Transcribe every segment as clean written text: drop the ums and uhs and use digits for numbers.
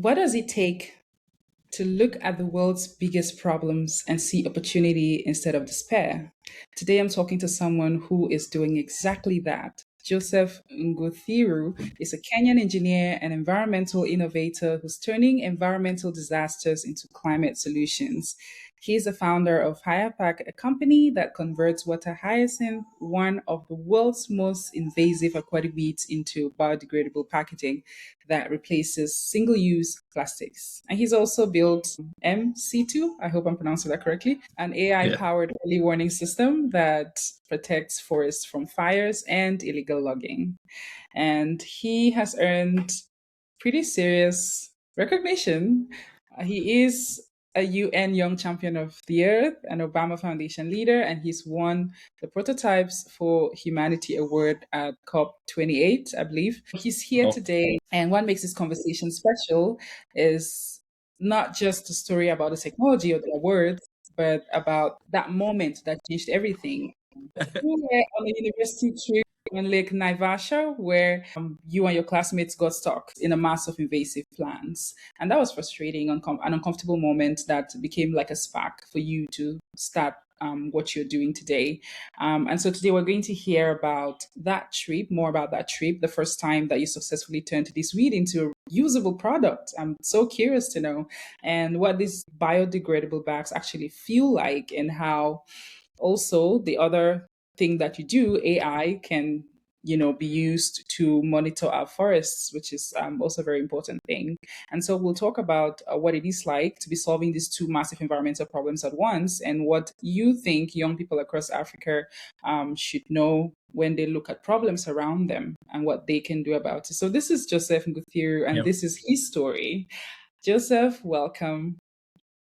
What does it take to look at the world's biggest problems and see opportunity instead of despair? Today, I'm talking to someone who is doing exactly that. Joseph Nguthiru is a Kenyan engineer and environmental innovator who's turning environmental disasters into climate solutions. He's the founder of HyaPak, a company that converts water hyacinth, one of the world's most invasive aquatic weeds, into biodegradable packaging that replaces single use plastics. And he's also built MC2, I hope I'm pronouncing that correctly, an AI Yeah. powered early warning system that protects forests from fires and illegal logging. And he has earned pretty serious recognition. He is a UN Young Champion of the Earth, an Obama Foundation leader, and he's won the Prototypes for Humanity Award at COP28, I believe. He's here Oh, today, and what makes this conversation special is not just a story about the technology or the awards, but about that moment that changed everything. We were on a university trip on Lake Naivasha where you and your classmates got stuck in a mass of invasive plants. And that was frustrating, an uncomfortable moment that became like a spark for you to start what you're doing today. And so today we're going to hear about that trip, more about that trip, the first time that you successfully turned this weed into a usable product. I'm so curious to know, and what these biodegradable bags actually feel like, and how also the other thing that you do, AI can be used to monitor our forests, which is also a very important thing. And so we'll talk about what it is like to be solving these two massive environmental problems at once, and what you think young people across Africa should know when they look at problems around them and what they can do about it. So this is Joseph Nguthiru, and yeah. this is his story. Joseph, welcome.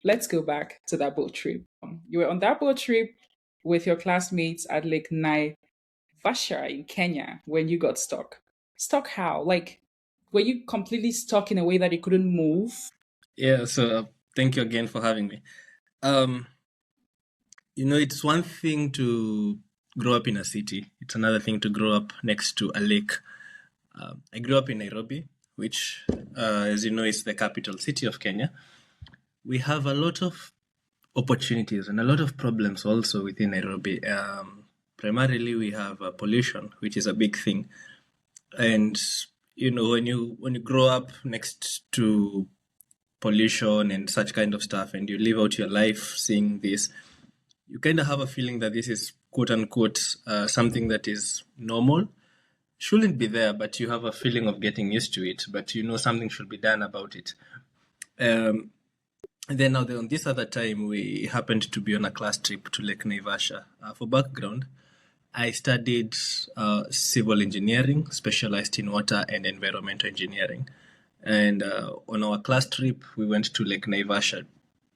Let's go back to that boat trip. You were on that boat trip with your classmates at Lake Naivasha in Kenya when you got stuck. Stuck how? Like, were you completely stuck in a way that you couldn't move? Yeah. So thank you again for having me. Um, it's one thing to grow up in a city. It's another thing to grow up next to a lake. I grew up in Nairobi, which, as you know, is the capital city of Kenya. We have a lot of opportunities and a lot of problems also within Nairobi. Primarily, we have pollution, which is a big thing. And when you grow up next to pollution and such kind of stuff, and you live out your life seeing this, you kind of have a feeling that this is quote unquote something that is normal. Shouldn't be there, but you have a feeling of getting used to it. But something should be done about it. Um, and then on this other time, we happened to be on a class trip to Lake Naivasha. For background, I studied civil engineering, specialized in water and environmental engineering. And on our class trip, we went to Lake Naivasha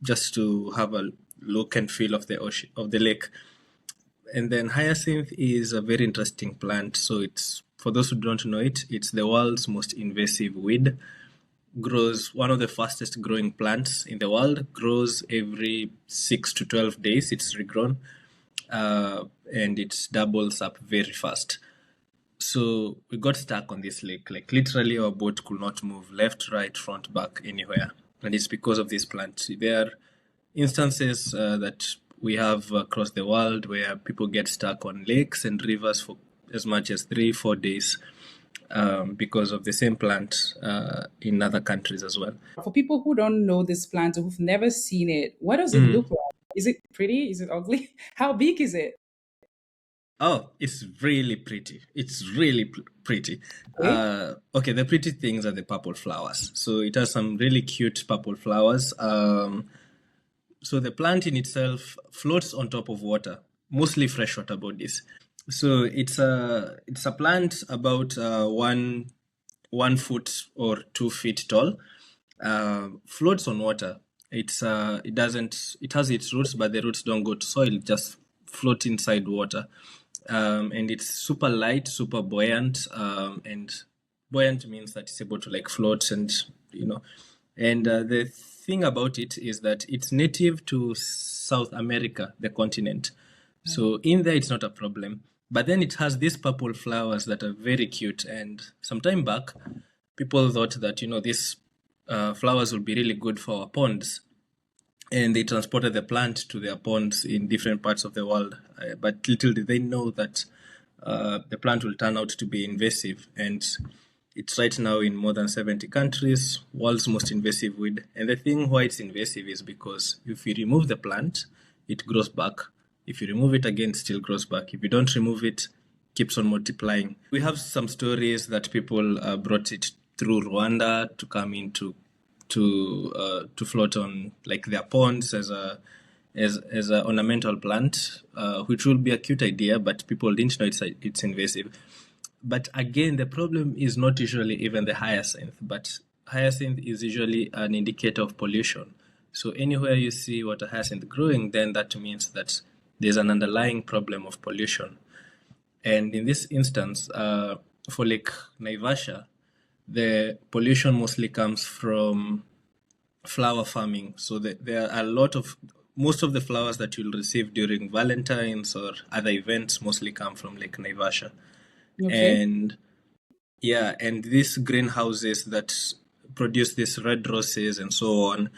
just to have a look and feel of the ocean, of the lake. And then hyacinth is a very interesting plant. So it's, for those who don't know it, it's the world's most invasive weed. Grows, one of the fastest growing plants in the world. Grows every 6 to 12 days. It's regrown, and it doubles up very fast. So we got stuck on this lake. Like literally, our boat could not move left, right, front, back, anywhere. And it's because of this plant. There are instances that we have across the world where people get stuck on lakes and rivers for as much as 3-4 days, because of the same plant in other countries as well. For people who don't know this plant or who've never seen it, what does it Mm. look like? Is it pretty? Is it ugly? How big is it? Oh, it's really pretty. It's really pretty. Okay. Okay, the pretty things are the purple flowers. So it has some really cute purple flowers. So the plant in itself floats on top of water, mostly freshwater bodies. So it's a plant about 1 foot or 2 feet tall. Floats on water. It has its roots, but the roots don't go to soil. It just float inside water. And it's super light, super buoyant. And buoyant means that it's able to like float, and and the thing about it is that it's native to South America, the continent. So in there, it's not a problem. But then it has these purple flowers that are very cute. And some time back, people thought that this flowers will be really good for our ponds. And they transported the plant to their ponds in different parts of the world. But little did they know that the plant will turn out to be invasive. And it's right now in more than 70 countries, world's most invasive weed. And the thing why it's invasive is because if you remove the plant, it grows back. If you remove it again, it still grows back. If you don't remove it, keeps on multiplying. We have some stories that people brought it through Rwanda to come into to float on like their ponds as a ornamental plant, which will be a cute idea, but people didn't know it's invasive. But again, the problem is not usually even the hyacinth, but hyacinth is usually an indicator of pollution. So anywhere you see water hyacinth growing, then that means that there's an underlying problem of pollution. And in this instance, for Lake Naivasha, the pollution mostly comes from flower farming. So there are most of the flowers that you'll receive during Valentine's or other events mostly come from Lake Naivasha. Okay. And yeah, and these greenhouses that produce these red roses and so on,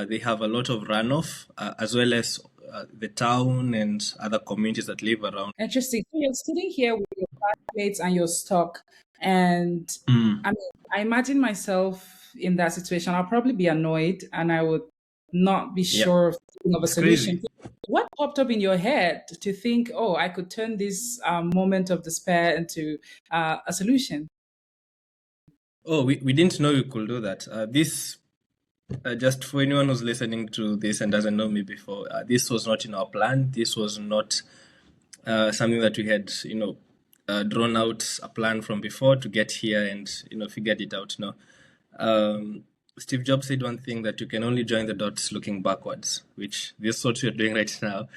they have a lot of runoff, as well as the town and other communities that live around. Interesting. So you're sitting here with your classmates and your stock, and I mean, I imagine myself in that situation. I'll probably be annoyed, and I would not be Yeah, sure of a it's solution. crazy. What popped up in your head to think, oh, I could turn this moment of despair into a solution? Oh, we didn't know we could do that. This just for anyone who's listening to this and doesn't know me before, this was not in our plan. This was not something that we had, drawn out a plan from before to get here and figured it out. No, Steve Jobs said one thing that you can only join the dots looking backwards, which this is what we're doing right now.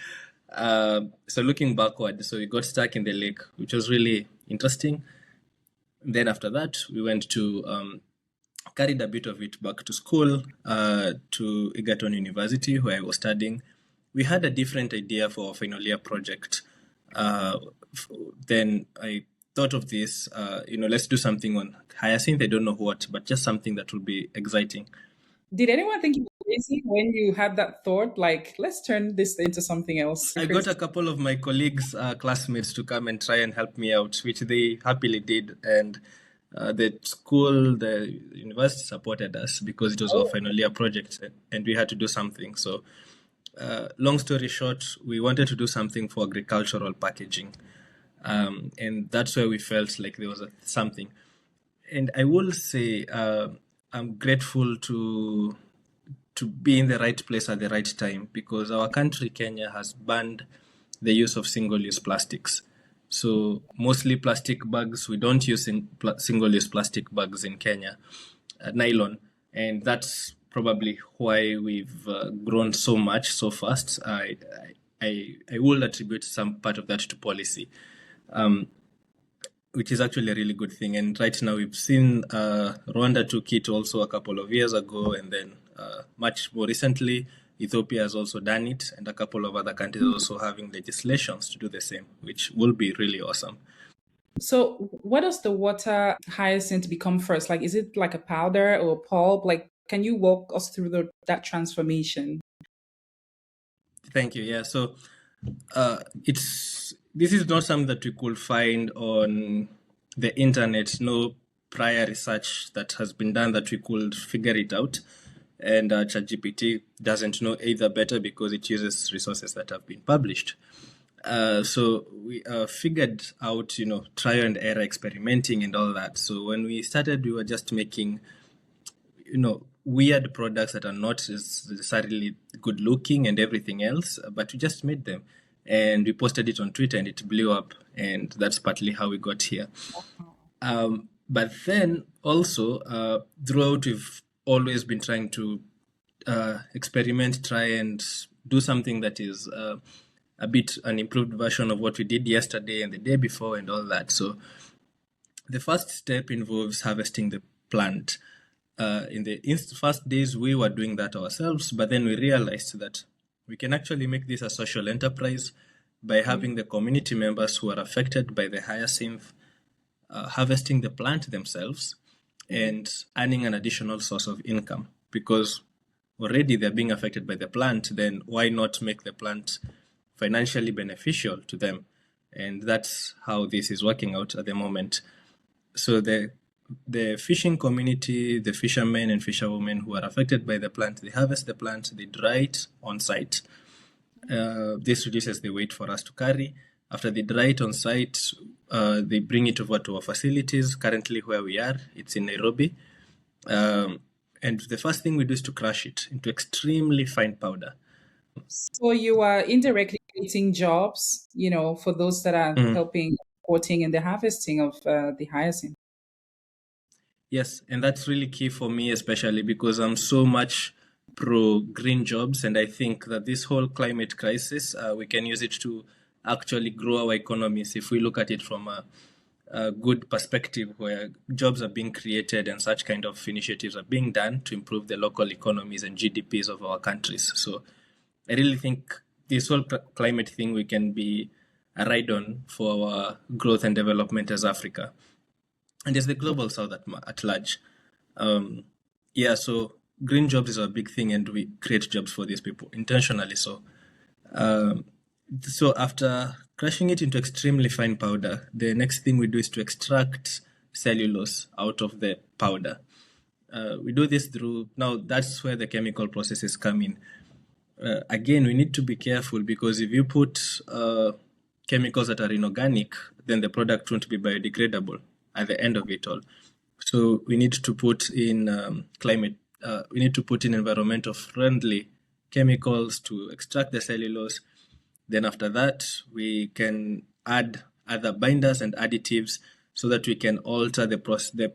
So looking backward, so we got stuck in the lake, which was really interesting. Then after that, we went to carried a bit of it back to school, to Egerton University, where I was studying. We had a different idea for a final year project. Then I thought of this, let's do something on hyacinth. I don't know what, but just something that will be exciting. Did anyone think you were crazy when you had that thought? Like, let's turn this into something else. I got a couple of my colleagues, classmates, to come and try and help me out, which they happily did. And the school, the university supported us because it was our Oh, final year project and we had to do something. So, long story short, we wanted to do something for agricultural packaging. And that's where we felt like there was something. And I will say, I'm grateful to be in the right place at the right time because our country, Kenya, has banned the use of single-use plastics. So mostly plastic bags. We don't use single-use plastic bags in Kenya, nylon, and that's probably why we've grown so much so fast. I will attribute some part of that to policy, which is actually a really good thing. And right now we've seen Rwanda took it also a couple of years ago, and then much more recently, Ethiopia has also done it, and a couple of other countries are also having legislations to do the same, which will be really awesome. so what does the water hyacinth become first? Like, is it like a powder or a pulp? Like, can you walk us through that transformation? Thank you. Yeah, so it's this is not something that we could find on the internet. No prior research that has been done that we could figure it out. And ChatGPT doesn't know either better because it uses resources that have been published. So we figured out, trial and error experimenting and all that. So when we started, we were just making, weird products that are not necessarily good looking and everything else, but we just made them. And we posted it on Twitter and it blew up. And that's partly how we got here. But then also, throughout, we've always been trying to experiment, try and do something that is a bit an improved version of what we did yesterday and the day before and all that. So the first step involves harvesting the plant. In the first days, we were doing that ourselves, but then we realized that we can actually make this a social enterprise by having the community members who are affected by the hyacinth harvesting the plant themselves and earning an additional source of income, because already they're being affected by the plant, then why not make the plant financially beneficial to them? And that's how this is working out at the moment. So the fishing community, the fishermen and fisherwomen who are affected by the plant, they harvest the plant, they dry it on site. This reduces the weight for us to carry. After they dry it on site, they bring it over to our facilities. Currently, where we are, it's in Nairobi. And the first thing we do is to crush it into extremely fine powder. So you are indirectly creating jobs, for those that are Mm. helping porting and the harvesting of the hyacinth. Yes, and that's really key for me, especially because I'm so much pro green jobs, and I think that this whole climate crisis, we can use it to actually grow our economies if we look at it from a good perspective, where jobs are being created and such kind of initiatives are being done to improve the local economies and GDPs of our countries. So I really think this whole climate thing, we can be a ride on for our growth and development as Africa and as the global south at large. Um, yeah, so green jobs is a big thing, and we create jobs for these people intentionally. So after crushing it into extremely fine powder, the next thing we do is to extract cellulose out of the powder. We do this through, now that's where the chemical processes come in. Again, we need to be careful, because if you put chemicals that are inorganic, then the product won't be biodegradable at the end of it all. So we need to put in we need to put in environmental friendly chemicals to extract the cellulose. Then after that, we can add other binders and additives so that we can alter the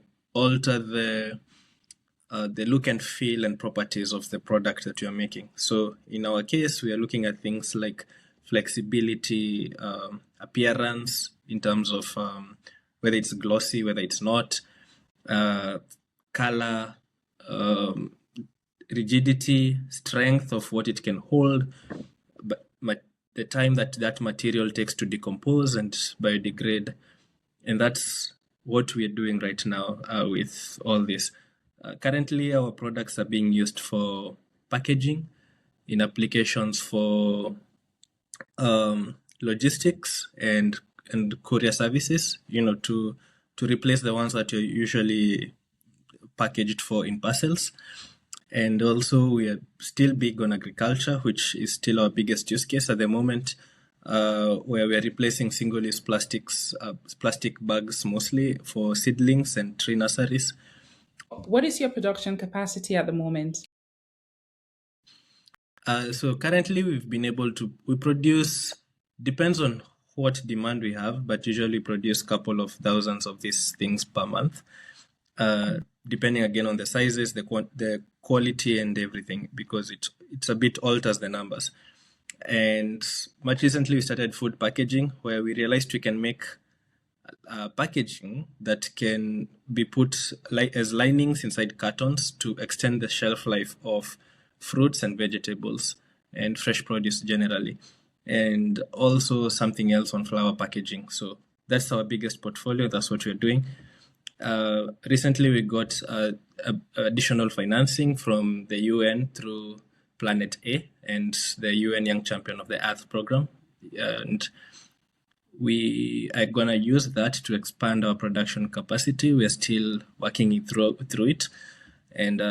look and feel and properties of the product that you're making. So in our case, we are looking at things like flexibility, appearance in terms of whether it's glossy, whether it's not, uh, color, um, rigidity, strength of what it can hold, but the time that that material takes to decompose and biodegrade. And that's what we're doing right now with all this. Currently, our products are being used for packaging, in applications for logistics and courier services. To replace the ones that are usually packaged for in parcels. And also, we are still big on agriculture, which is still our biggest use case at the moment, where we are replacing single-use plastic bags mostly for seedlings and tree nurseries. What is your production capacity at the moment? So currently, we've been able to we produce, depends on what demand we have, but usually produce a couple of thousands of these things per month, depending again on the sizes, the quality, and everything, because it's a bit alters the numbers. And much recently, we started food packaging, where we realized we can make packaging that can be put as linings inside cartons to extend the shelf life of fruits and vegetables and fresh produce generally, and also something else on flower packaging. So that's our biggest portfolio. That's what we're doing. Recently, we got additional financing from the UN through Planet A and the UN Young Champion of the Earth program. And we are going to use that to expand our production capacity. We're still working through it. And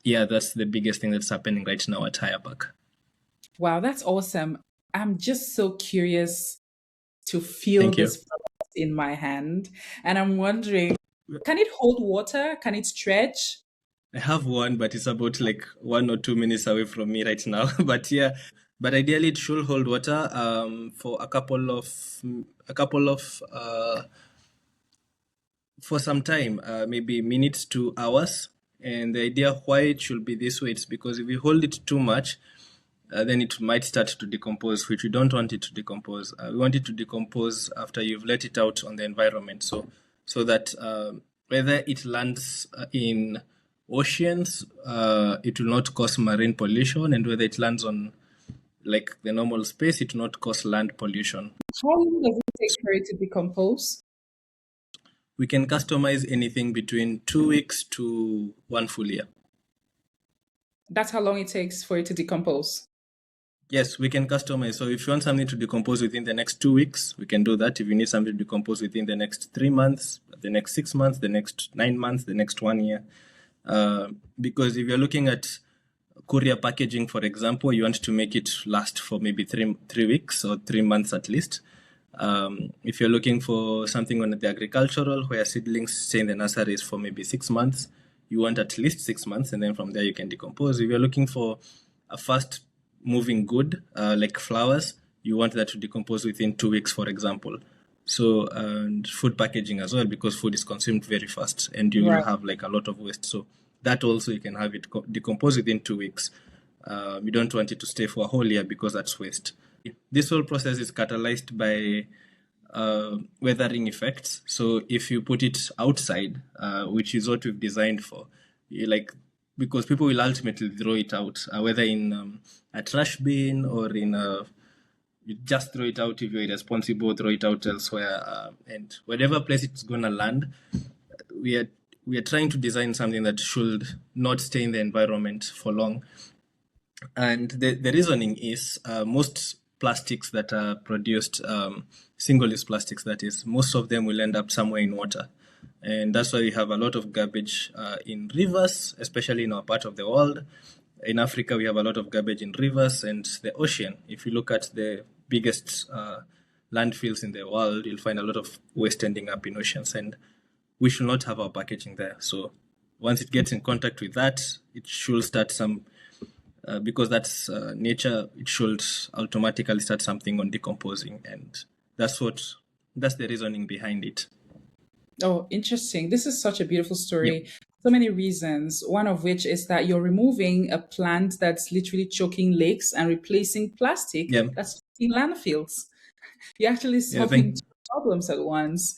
yeah, that's the biggest thing that's happening right now at HyaPak. Wow, that's awesome. I'm just so curious to feel Thank you. this product in my hand. And I'm wondering, can it hold water? Can it stretch? I have one, but it's about like 1 or 2 minutes away from me right now. But yeah, but ideally it should hold water for for some time, maybe minutes to hours. And the idea why it should be this way is because if you hold it too much, then it might start to decompose, which we don't want it to decompose. We want it to decompose after you've let it out on the environment, so that whether it lands in oceans, it will not cause marine pollution, and whether it lands on like the normal space, it will not cause land pollution. How long does it take for it to decompose? we can customize anything between 2 weeks to one full year. That's how long it takes for it to decompose. Yes, we can customize. So if you want something to decompose within the next 2 weeks, we can do that. If you need something to decompose within the next 3 months, the next 6 months, the next 9 months, the next 1 year. Because if you're looking at courier packaging, for example, you want to make it last for maybe three weeks or 3 months at least. If you're looking for something on the agricultural, where seedlings stay in the nurseries for maybe 6 months, you want at least 6 months, and then from there you can decompose. If you're looking for a fast moving good, like flowers, you want that to decompose within 2 weeks, for example. So, and food packaging as well, because food is consumed very fast and you will Right. have like a lot of waste. So that also you can have it decompose within 2 weeks. You don't want it to stay for a whole year because that's waste. This whole process is catalyzed by weathering effects. So if you put it outside, which is what we've designed for, like, because people will ultimately throw it out, whether in a trash bin or in a, you just throw it out if you're irresponsible, throw it out elsewhere, and whatever place it's gonna land, we are we are trying to design something that should not stay in the environment for long. And the reasoning is most plastics that are produced, single-use plastics, that is, most of them will end up somewhere in water. And that's why we have a lot of garbage in rivers, especially in our part of the world. In Africa, we have a lot of garbage in rivers and the ocean. If you look at the biggest landfills in the world, you'll find a lot of waste ending up in oceans. And we should not have our packaging there. So once it gets in contact with that, it should start some, because that's nature, it should automatically start something on decomposing. And that's the reasoning behind it. Oh, interesting. This is such a beautiful Yep. story. So many reasons. One of which is that you're removing a plant that's literally choking lakes and replacing plastic Yeah. that's in landfills. You're actually Yeah. solving two problems at once,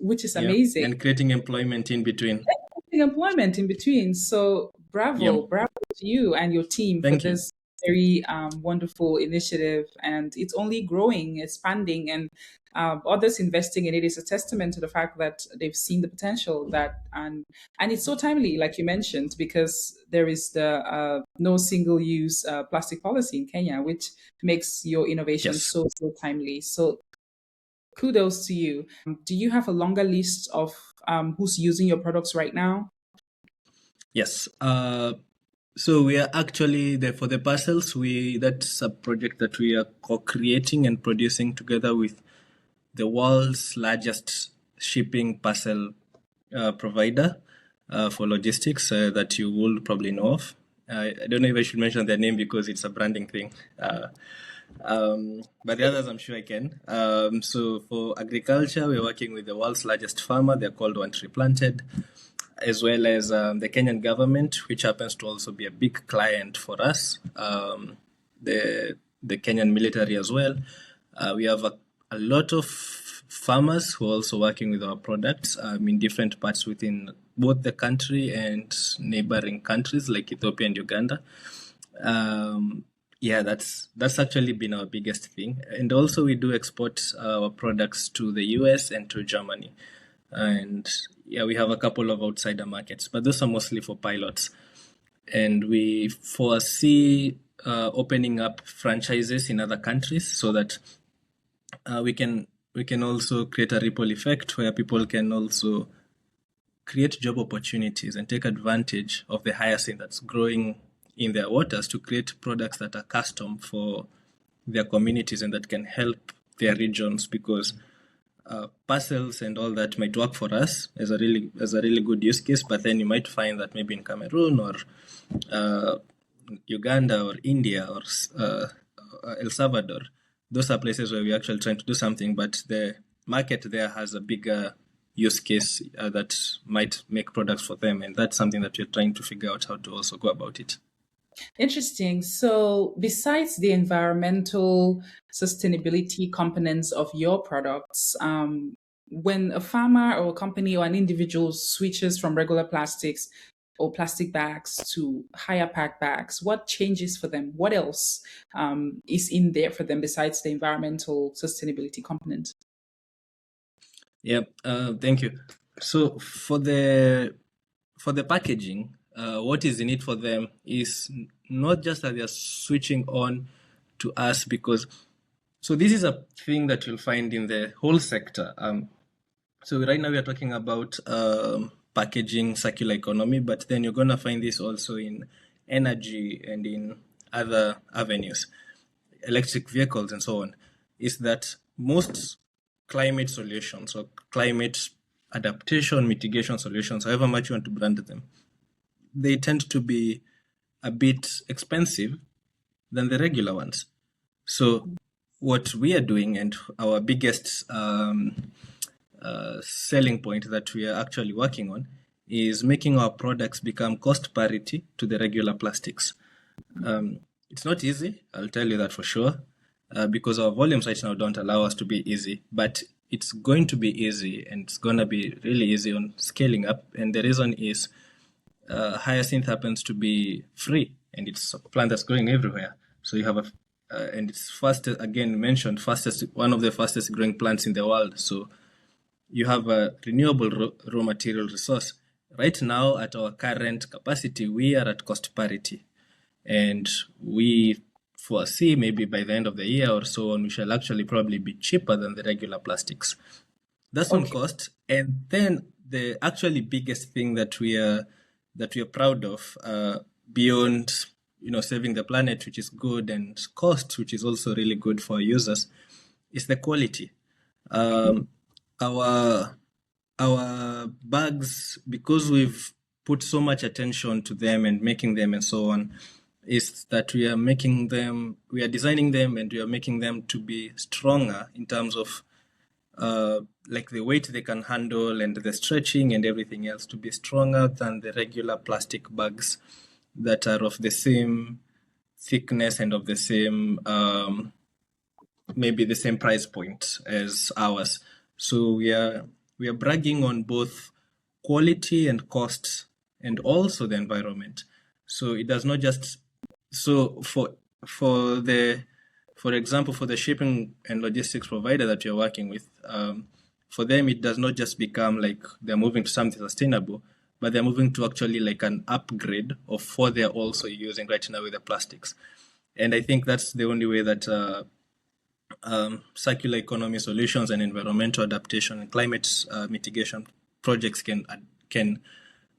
which is Yeah. amazing. And creating employment in between. Employment in between. So Yeah. bravo to you and your team for Thank you. this very wonderful initiative. And it's only growing, expanding, and others investing in it is a testament to the fact that they've seen the potential that, and it's so timely, like you mentioned, because there is the no single use plastic policy in Kenya, which makes your innovation Yes. so timely. So kudos to you. Do you have a longer list of who's using your products right now? Yes. So we are actually there for the parcels. That's a project that we are co-creating and producing together with the world's largest shipping parcel provider for logistics that you will probably know of. I don't know if I should mention their name because it's a branding thing. But the others, I'm sure I can. So for agriculture, we're working with the world's largest farmer. They're called One Tree Planted, as well as the Kenyan government, which happens to also be a big client for us. The Kenyan military as well. We have a lot of farmers who are also working with our products in different parts within both the country and neighboring countries like Ethiopia and Uganda. Yeah, that's actually been our biggest thing. And also we do export our products to the US and to Germany. And yeah, we have a couple of outsider markets, but those are mostly for pilots. And we foresee opening up franchises in other countries so that we can also create a ripple effect where people can also create job opportunities and take advantage of the hyacinth that's growing in their waters to create products that are custom for their communities and that can help their regions, because parcels and all that might work for us as a really good use case, but then you might find that maybe in Cameroon or uh, Uganda or India or El Salvador, those are places where we're actually trying to do something, but the market there has a bigger use case that might make products for them, and that's something that we're trying to figure out how to also go about it. Interesting. So, besides the environmental sustainability components of your products, when a farmer or a company or an individual switches from regular plastics or plastic bags to HyaPak bags, what changes for them? What else is in there for them besides the environmental sustainability component? Yeah, thank you. So for the packaging, what is in it for them is not just that they are switching on to us because so this is a thing that you'll find in the whole sector. So right now we are talking about packaging, circular economy, but then you're gonna find this also in energy and in other avenues, electric vehicles and so on. Is that most climate solutions or climate adaptation mitigation solutions, however much you want to brand them, they tend to be a bit expensive than the regular ones. So what we are doing and our biggest selling point that we are actually working on is making our products become cost parity to the regular plastics. It's not easy, I'll tell you that for sure, because our volumes right now don't allow us to be easy, but it's going to be easy and it's going to be really easy on scaling up. And the reason is Hyacinth happens to be free and it's a plant that's growing everywhere. So you have and it's fastest, again mentioned, fastest, one of the fastest growing plants in the world. So you have a renewable raw material resource. Right now, at our current capacity, we are at cost parity. And we foresee maybe by the end of the year or so on, we shall actually probably be cheaper than the regular plastics. That's on Okay. cost. And then the actually biggest thing that we are proud of, beyond saving the planet, which is good, and cost, which is also really good for users, is the quality. Um, our our bags, because we've put so much attention to them and making them and so on, is that we are designing them and we are making them to be stronger in terms of like the weight they can handle and the stretching and everything else, to be stronger than the regular plastic bags that are of the same thickness and of the same maybe the same price point as ours. So we are bragging on both quality and cost and also the environment. So it does not just so for the for example, for the shipping and logistics provider that you're working with, for them it does not just become like they're moving to something sustainable, but they're moving to actually like an upgrade of what they're also using right now with the plastics. And I think that's the only way that circular economy solutions and environmental adaptation and climate mitigation projects can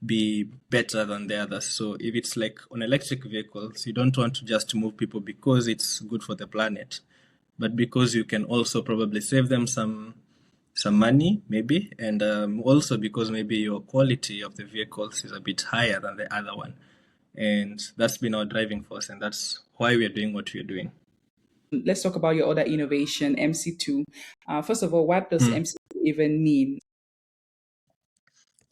be better than the others. So if it's like on electric vehicles, you don't want to just move people because it's good for the planet, but because you can also probably save them some money maybe, and also because maybe your quality of the vehicles is a bit higher than the other one, and that's been our driving force, and that's why we are doing what we are doing. Let's talk about your other innovation, MC2. First of all, what does MC2 even mean?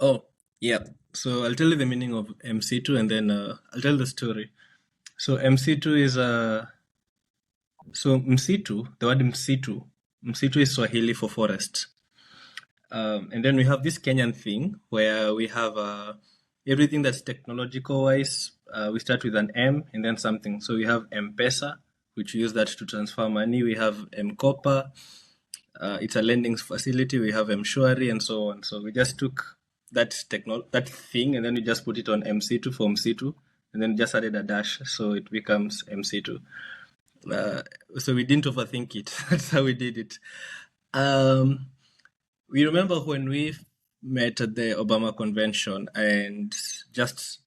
Oh, yeah. So I'll tell you the meaning of MC2 and then I'll tell the story. So MC2 is so Msitu, the word Msitu. Msitu is Swahili for forest. And then we have this Kenyan thing where we have everything that's technological wise. We start with an M and then something. So we have M-Pesa, which we use that to transfer money. We have M-Kopa, it's a lending facility. We have Mshwari and so on. So we just took that thing and then we just put it on MC2 for MC2 and then just added a dash so it becomes MC2. So we didn't overthink it. That's how we did it. Um, we remember when we met at the Obama convention and just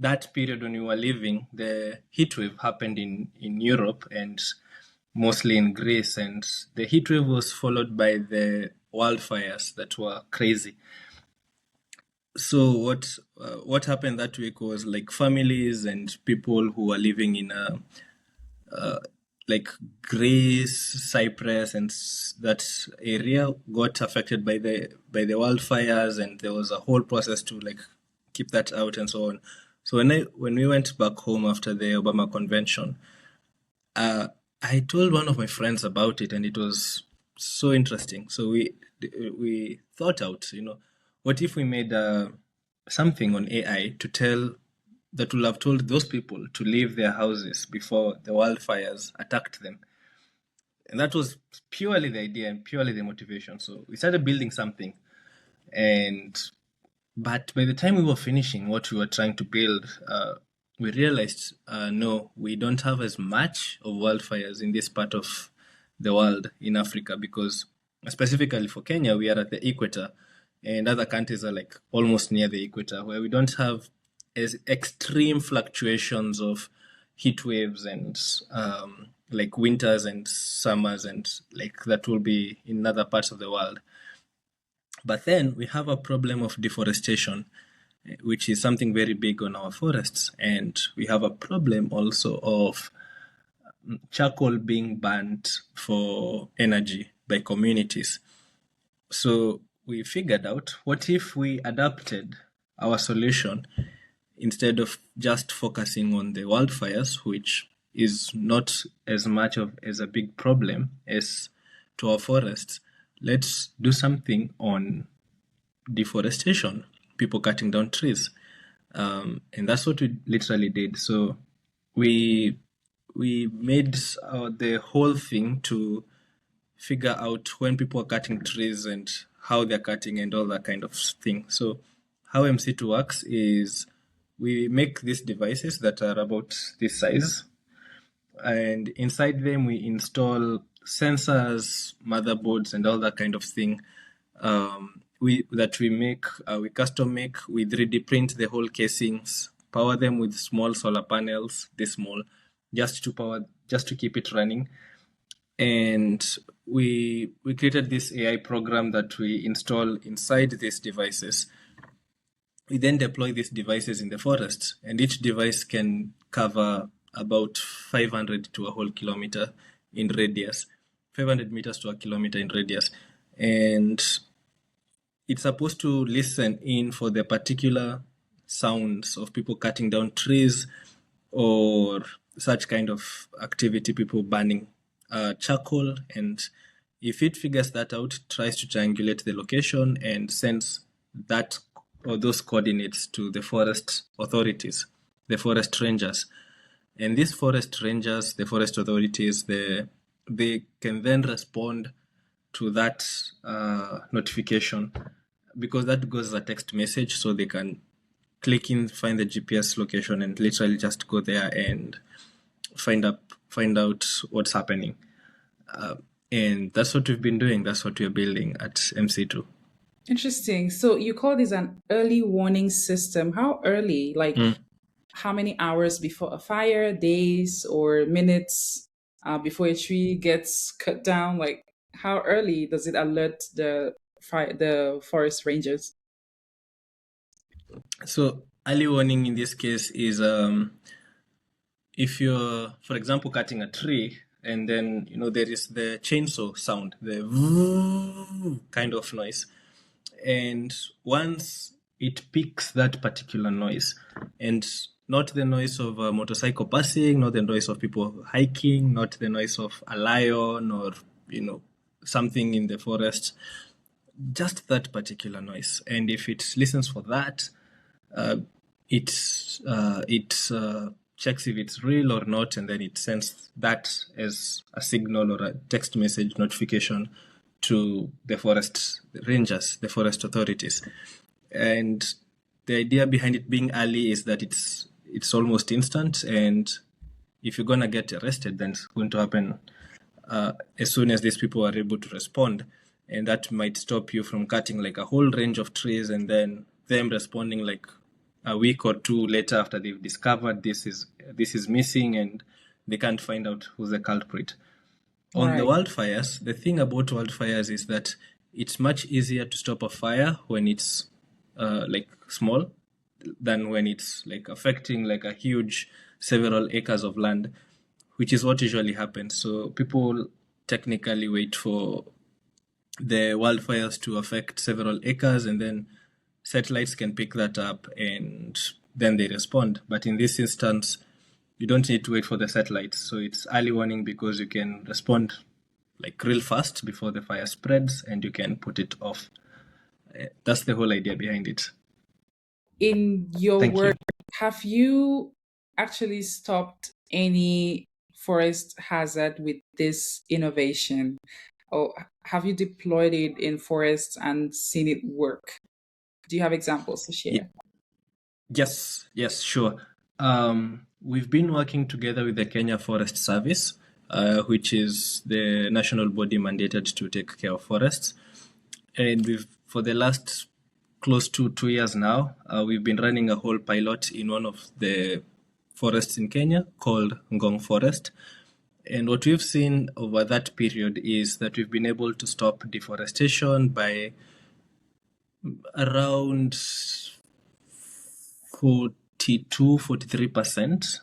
that period when we were leaving, the heat wave happened in Europe and mostly in Greece, and the heat wave was followed by the wildfires that were crazy. So what happened that week was like families and people who were living in like Greece, Cyprus, and that area got affected by the wildfires, and there was a whole process to like keep that out and so on. So when we went back home after the Obama convention, uh, I told one of my friends about it, and it was so interesting. So we thought out, what if we made something on AI to tell that will have told those people to leave their houses before the wildfires attacked them. And that was purely the idea and purely the motivation. So we started building something. And but by the time we were finishing what we were trying to build, we realized no, we don't have as much of wildfires in this part of the world in Africa, because specifically for Kenya, we are at the equator, and other countries are like almost near the equator, where we don't have as extreme fluctuations of heat waves and like winters and summers and like that will be in other parts of the world. But then we have a problem of deforestation, which is something very big on our forests. And we have a problem also of charcoal being burnt for energy by communities. So we figured out, what if we adapted our solution instead of just focusing on the wildfires, which is not as much of as a big problem as to our forests. Let's do something on deforestation, people cutting down trees, and that's what we literally did. So we made the whole thing to figure out when people are cutting trees and how they're cutting and all that kind of thing. So how MC2 works is we make these devices that are about this size, and inside them we install sensors, motherboards, and all that kind of thing. We custom make, we 3D print the whole casings, power them with small solar panels, this small, just to keep it running. And we created this AI program that we install inside these devices. We then deploy these devices in the forest, and each device can cover about 500 to a whole kilometer in radius, 500 meters to a kilometer in radius. And it's supposed to listen in for the particular sounds of people cutting down trees or such kind of activity, people burning charcoal. And if it figures that out, it tries to triangulate the location and sends that or those coordinates to the forest authorities, the forest rangers. And these forest rangers, the forest authorities, they can then respond to that notification, because that goes as a text message, so they can click in, find the GPS location, and literally just go there and find out what's happening. And that's what we've been doing. That's what we're building at MC2. Interesting. So you call this an early warning system. How early? Like how many hours before a fire, days or minutes before a tree gets cut down? Like how early does it alert the forest rangers? So early warning in this case is if you're, for example, cutting a tree, and then there is the chainsaw sound, the kind of noise. And once it picks that particular noise, and not the noise of a motorcycle passing, not the noise of people hiking, not the noise of a lion or something in the forest, just that particular noise. And if it listens for that, it checks if it's real or not, and then it sends that as a signal or a text message notification to the forest rangers, the forest authorities. And the idea behind it being early is that it's almost instant, and if you're gonna get arrested, then it's going to happen as soon as these people are able to respond. And that might stop you from cutting like a whole range of trees and then them responding like a week or two later after they've discovered this is missing and they can't find out who's the culprit. On the Right. wildfires, the thing about wildfires is that it's much easier to stop a fire when it's like small than when it's like affecting like a huge several acres of land, which is what usually happens. So people technically wait for the wildfires to affect several acres, and then satellites can pick that up and then they respond. But in this instance, you don't need to wait for the satellites. So it's early warning because you can respond like real fast before the fire spreads and you can put it off. That's the whole idea behind it. In your Thank you. work, have you actually stopped any forest hazard with this innovation? Or have you deployed it in forests and seen it work? Do you have examples to Ye- share? yes, sure. We've been working together with the Kenya Forest Service, which is the national body mandated to take care of forests. And we've, for the last close to 2 years now, we've been running a whole pilot in one of the forests in Kenya called Ngong Forest. And what we've seen over that period is that we've been able to stop deforestation by around 42, 43%,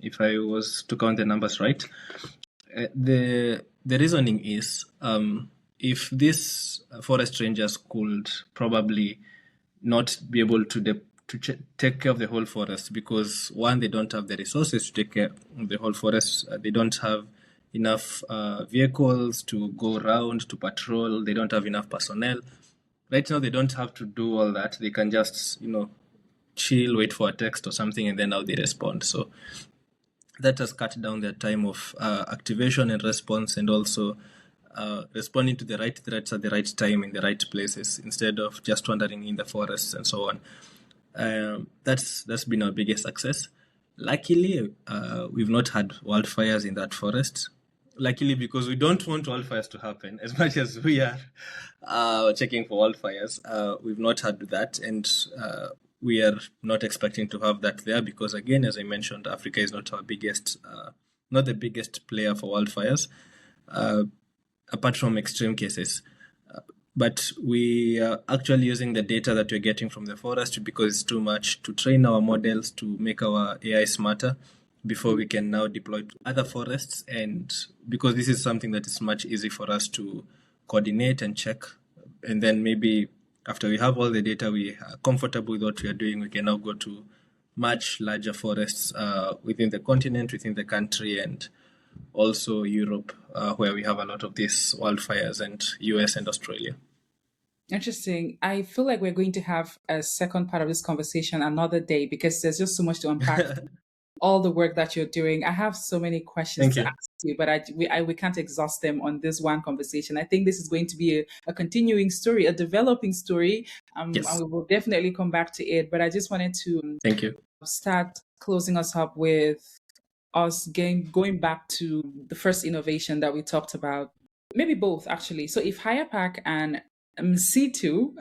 if I was to count the numbers right. The reasoning is, if these forest rangers could probably not be able to take care of the whole forest, because one, they don't have the resources to take care of the whole forest. They don't have enough vehicles to go around to patrol. They don't have enough personnel. Right now, they don't have to do all that. They can just, chill, wait for a text or something, and then now they respond. So that has cut down their time of activation and response, and also responding to the right threats at the right time in the right places, instead of just wandering in the forests and so on. That's been our biggest success. Luckily, we've not had wildfires in that forest. Luckily, because we don't want wildfires to happen. As much as we are checking for wildfires, we've not had that, and we are not expecting to have that there, because, again, as I mentioned, Africa is not our biggest, not the biggest player for wildfires, apart from extreme cases. But we are actually using the data that we're getting from the forest, because it's too much, to train our models to make our AI smarter before we can now deploy to other forests. And because this is something that is much easier for us to coordinate and check, and then maybe after we have all the data, we are comfortable with what we are doing, we can now go to much larger forests within the continent, within the country, and also Europe, where we have a lot of these wildfires, and US and Australia. Interesting. I feel like we're going to have a second part of this conversation another day because there's just so much to unpack. All the work that you're doing. I have so many questions Thank to you. ask you, but we can't exhaust them on this one conversation. I think this is going to be a continuing story, a developing story, and Yes. we will definitely come back to it. But I just wanted to Thank you. start closing us up with us going back to the first innovation that we talked about. Maybe both, actually. So if HyaPak and C2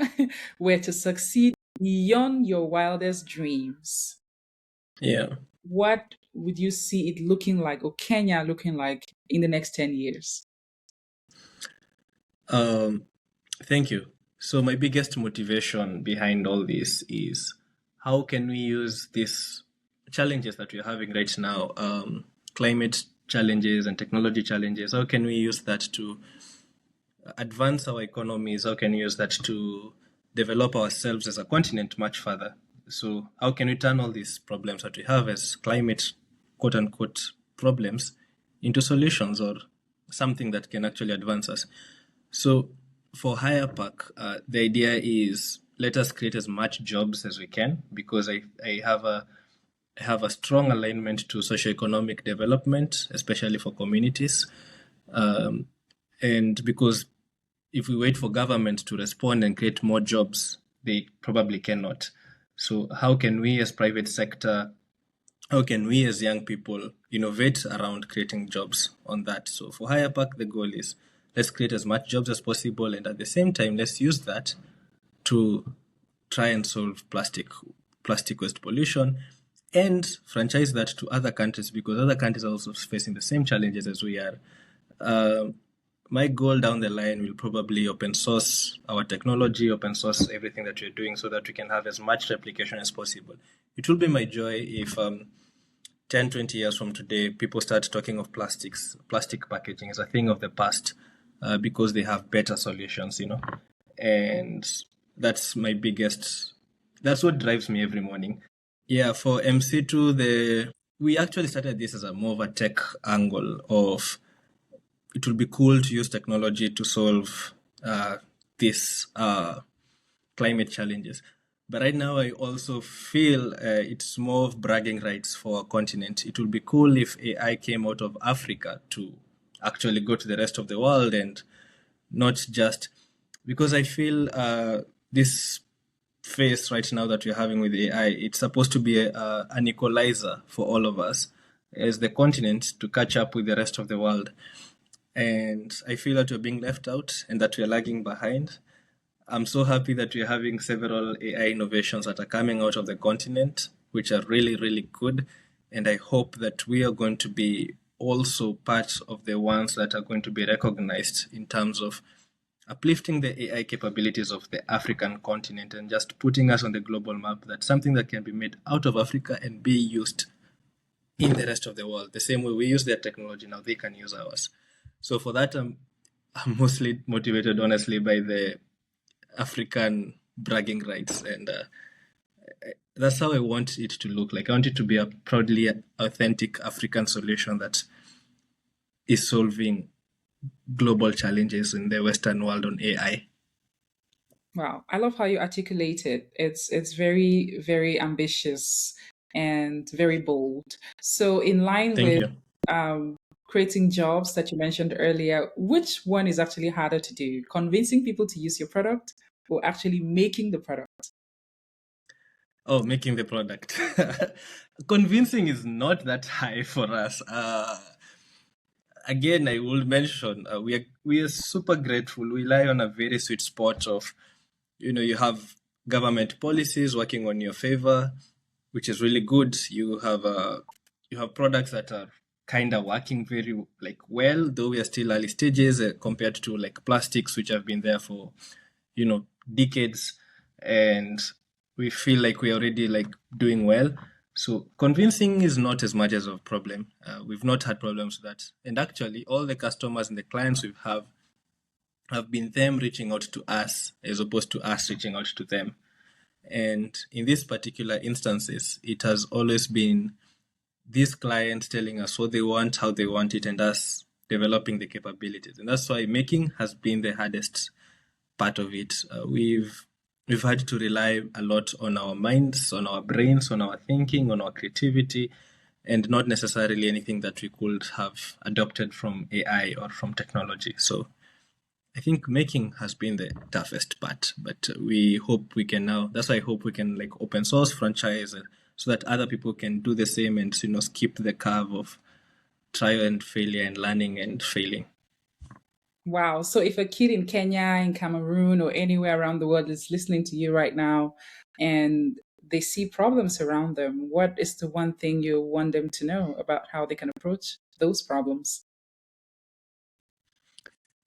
were to succeed beyond your wildest dreams, Yeah. what would you see it looking like, or Kenya looking like, in the next 10 years? Um, Thank you. So my biggest motivation behind all this is, how can we use these challenges that we're having right now, climate challenges and technology challenges, how can we use that to advance our economies? How can we use that to develop ourselves as a continent much further? So how can we turn all these problems that we have as climate, quote unquote, problems into solutions, or something that can actually advance us? So for HyaPak, the idea is, let us create as much jobs as we can, because I have a strong alignment to socioeconomic development, especially for communities. And because if we wait for government to respond and create more jobs, they probably cannot. So how can we as private sector, how can we as young people innovate around creating jobs on that? So for HyaPak, the goal is, let's create as much jobs as possible, and at the same time, let's use that to try and solve plastic waste pollution, and franchise that to other countries, because other countries are also facing the same challenges as we are. Uh, my goal down the line will probably open source our technology, open source everything that we're doing, so that we can have as much replication as possible. It will be my joy if 10, 20 years from today, people start talking of plastic packaging as a thing of the past, because they have better solutions. And that's my biggest, that's what drives me every morning. Yeah, for MC2, we actually started this as a more of a tech angle of, it will be cool to use technology to solve these climate challenges. But right now, I also feel it's more of bragging rights for our continent. It would be cool if AI came out of Africa to actually go to the rest of the world, and not just because I feel this phase right now that we're having with AI, it's supposed to be an equalizer for all of us as the continent to catch up with the rest of the world. And I feel that we're being left out and that we're lagging behind. I'm so happy that we're having several AI innovations that are coming out of the continent, which are really, really good. And I hope that we are going to be also part of the ones that are going to be recognized in terms of uplifting the AI capabilities of the African continent and just putting us on the global map. That's something that can be made out of Africa and be used in the rest of the world. The same way we use their technology, now they can use ours. So for that, I'm mostly motivated, honestly, by the African bragging rights, and that's how I want it to look like. I want it to be a proudly authentic African solution that is solving global challenges in the Western world on AI. Wow, I love how you articulate it. It's very, very ambitious and very bold. So in line Thank with you. um, creating jobs that you mentioned earlier, which one is actually harder to do? Convincing people to use your product or actually making the product? Oh, making the product. Convincing is not that high for us. Again, I will mention we are super grateful. We lie on a very sweet spot of, you have government policies working on your favor, which is really good. You have products that are kind of working very like well, though we are still early stages compared to like plastics, which have been there for decades, and we feel like we're already like doing well. So convincing is not as much as a problem. We've not had problems with that, and actually all the customers and the clients we have been them reaching out to us as opposed to us reaching out to them. And in these particular instances, it has always been these clients telling us what they want, how they want it, and us developing the capabilities. And that's why making has been the hardest part of it. We've had to rely a lot on our minds, on our brains, on our thinking, on our creativity, and not necessarily anything that we could have adopted from AI or from technology. So I think making has been the toughest part, but we hope we can now. That's why I hope we can like open source franchise so that other people can do the same and skip the curve of trial and failure and learning and failing. Wow. So if a kid in Kenya, in Cameroon, or anywhere around the world is listening to you right now and they see problems around them, what is the one thing you want them to know about how they can approach those problems?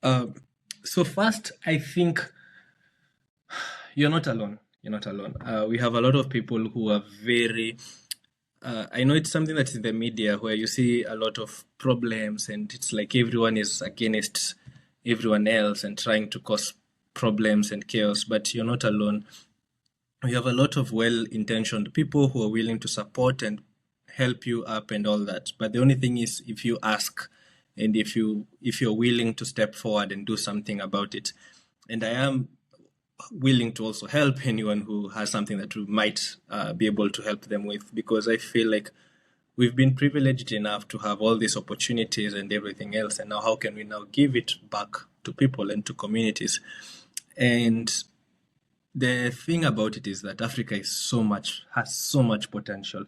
Um, so first, I think you're not alone. You're not alone. We have a lot of people who are very. I know it's something that's in the media where you see a lot of problems, and it's like everyone is against everyone else and trying to cause problems and chaos. But you're not alone. We have a lot of well-intentioned people who are willing to support and help you up and all that. But the only thing is, if you ask, and if you're willing to step forward and do something about it, and I am willing to also help anyone who has something that we might be able to help them with, because I feel like we've been privileged enough to have all these opportunities and everything else, and now how can we now give it back to people and to communities? And the thing about it is that Africa has so much potential.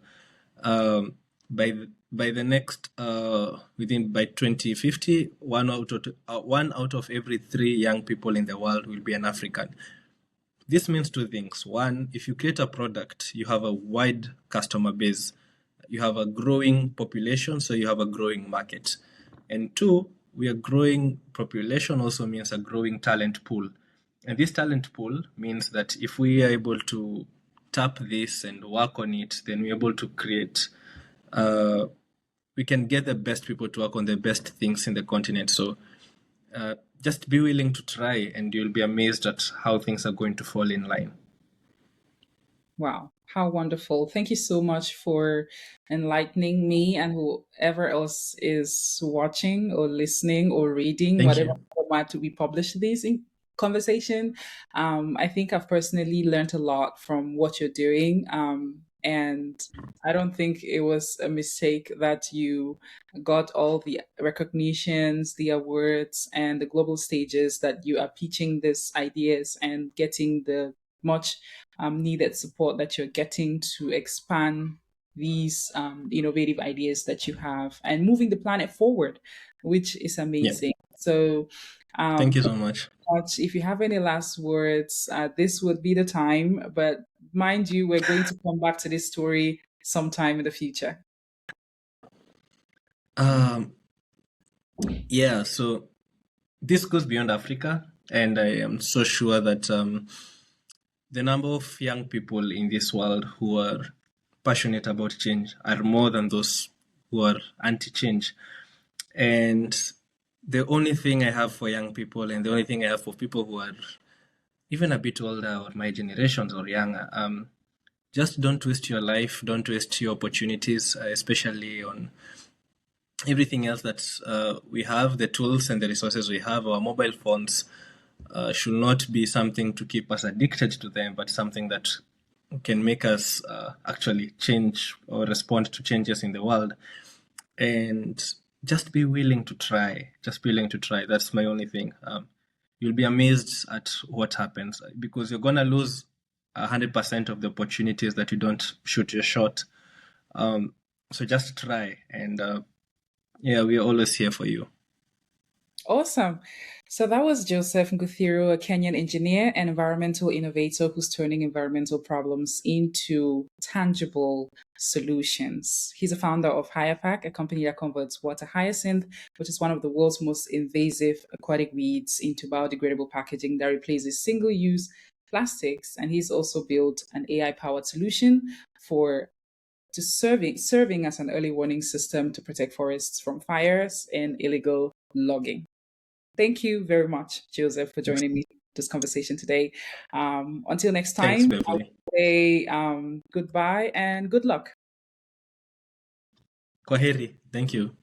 By the next within by 2050, one out of every three young people in the world will be an African. This means two things. One, if you create a product, you have a wide customer base, you have a growing population, so you have a growing market. And two, we are growing population also means a growing talent pool. And this talent pool means that if we are able to tap this and work on it, then we're able to create we can get the best people to work on the best things in the continent. So just be willing to try, and you'll be amazed at how things are going to fall in line. Wow, how wonderful. Thank you so much for enlightening me and whoever else is watching or listening or reading, Thank whatever you. format we publish these in. conversation. I think I've personally learned a lot from what you're doing. And I don't think it was a mistake that you got all the recognitions, the awards, and the global stages, that you are pitching these ideas and getting the much needed support that you're getting to expand these innovative ideas that you have and moving the planet forward, which is Yeah. amazing. So, Thank you thank so much. you much. If you have any last words, this would be the time. But mind you, we're going to come back to this story sometime in the future. Um, yeah, so this goes beyond Africa, and I am so sure that the number of young people in this world who are passionate about change are more than those who are anti-change. And the only thing I have for young people, and the only thing I have for people who are even a bit older or my generations or younger, just don't waste your life, don't waste your opportunities, especially on everything else that we have, the tools and the resources we have. Our mobile phones should not be something to keep us addicted to them, but something that can make us actually change or respond to changes in the world. And just be willing to try. Just be willing to try. That's my only thing. You'll be amazed at what happens because you're gonna lose 100% of the opportunities that you don't shoot your shot. So just try, and yeah, we're always here for you. Awesome. So that was Joseph Nguthiru, a Kenyan engineer and environmental innovator who's turning environmental problems into tangible solutions. He's a founder of HyaPak, a company that converts water hyacinth, which is one of the world's most invasive aquatic weeds, into biodegradable packaging that replaces single-use plastics. And he's also built an AI-powered solution for to serving as an early warning system to protect forests from fires and illegal logging. Thank you very much, Joseph, for Yes. joining me this conversation today. Until next Thanks, time, I will Beverly. say goodbye and good luck. Kwaheri. Thank you.